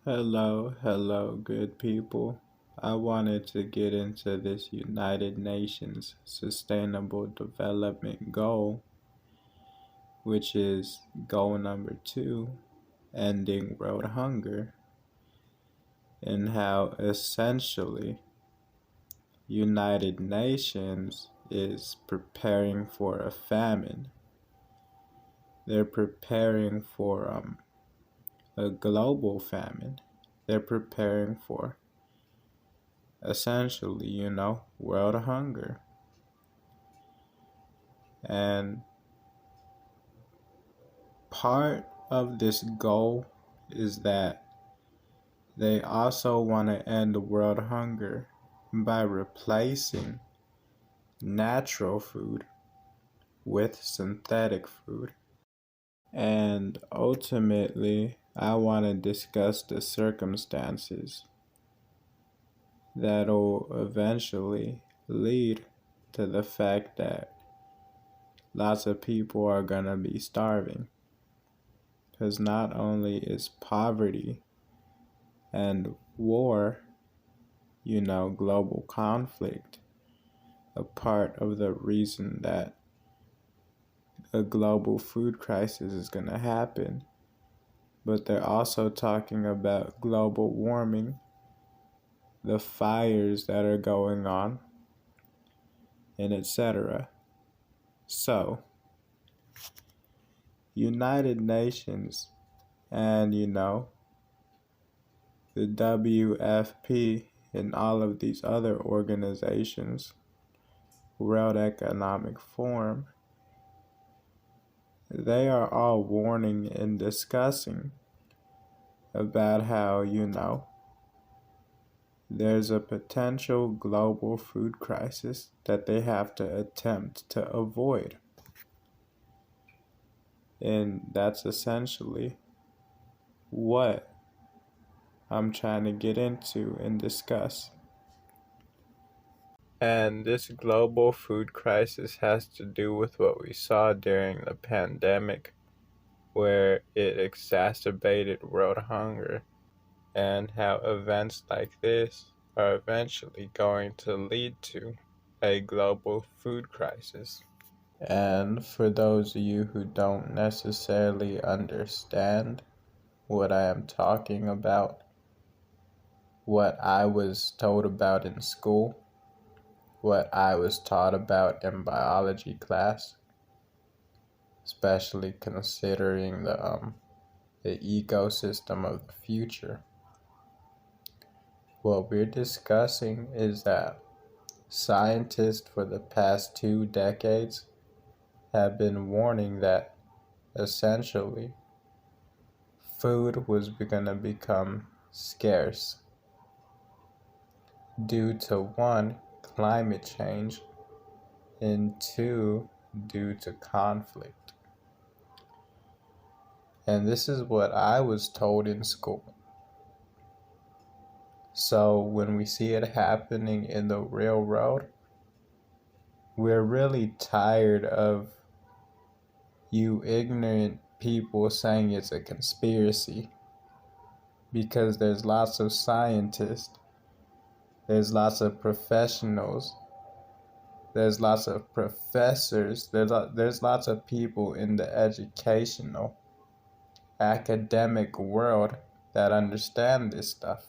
Hello, good people. I wanted to get into this United Nations Sustainable Development Goal, which is goal number 2, ending world hunger, and how essentially United Nations is preparing for a famine. They're preparing for a global famine. They're preparing for essentially, world hunger. And part of this goal is that they also want to end the world hunger by replacing natural food with synthetic food. And ultimately, I want to discuss the circumstances that'll eventually lead to the fact that lots of people are going to be starving. Because not only is poverty and war, global conflict, a part of the reason that a global food crisis is going to happen, but they're also talking about global warming, the fires that are going on, and etc. So, United Nations and, the WFP and all of these other organizations, World Economic Forum, they are all warning and discussing about how, there's a potential global food crisis that they have to attempt to avoid. And that's essentially what I'm trying to get into and discuss. And this global food crisis has to do with what we saw during the pandemic, where it exacerbated world hunger, and how events like this are eventually going to lead to a global food crisis. And for those of you who don't necessarily understand what I am talking about, what I was told about in school, what I was taught about in biology class, especially considering the ecosystem of the future. What we're discussing is that scientists for the past 2 decades have been warning that essentially food was going to become scarce due to one, climate change, and two, due to conflict. And this is what I was told in school. So when we see it happening in the real world, we're really tired of you ignorant people saying it's a conspiracy, because there's lots of scientists, there's lots of professionals, there's lots of professors, there's lots of people in the educational, academic world that understand this stuff.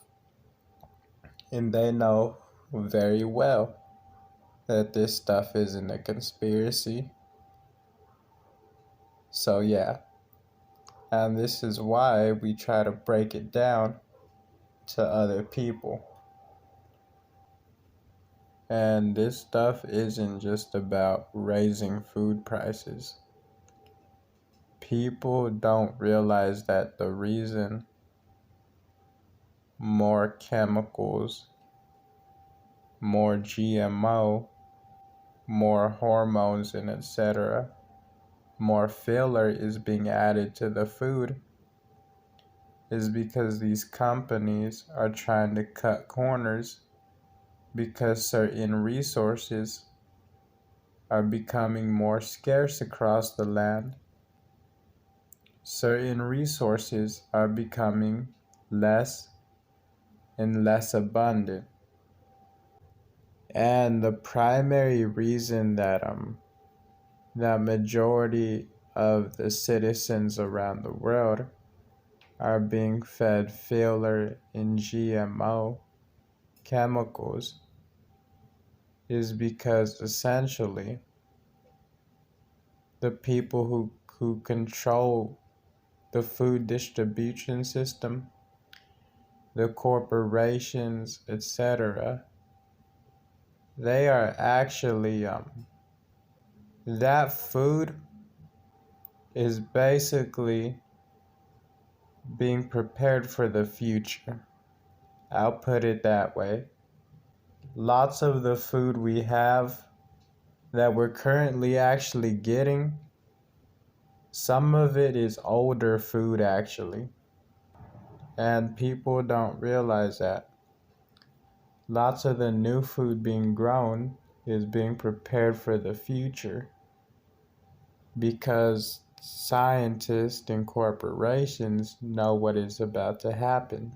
And they know very well that this stuff isn't a conspiracy. So yeah, and this is why we try to break it down to other people. And this stuff isn't just about raising food prices. People don't realize that the reason more chemicals, more GMO, more hormones, and etc., more filler is being added to the food is because these companies are trying to cut corners, because certain resources are becoming more scarce across the land. Certain resources are becoming less and less abundant. And the primary reason that the majority of the citizens around the world are being fed filler and GMO chemicals is because essentially the people who control the food distribution system, the corporations, etc., they are actually that food is basically being prepared for the future. I'll put it that way. Lots of the food we have that we're currently actually getting, some of it is older food actually, and people don't realize that. Lots of the new food being grown is being prepared for the future because scientists and corporations know what is about to happen.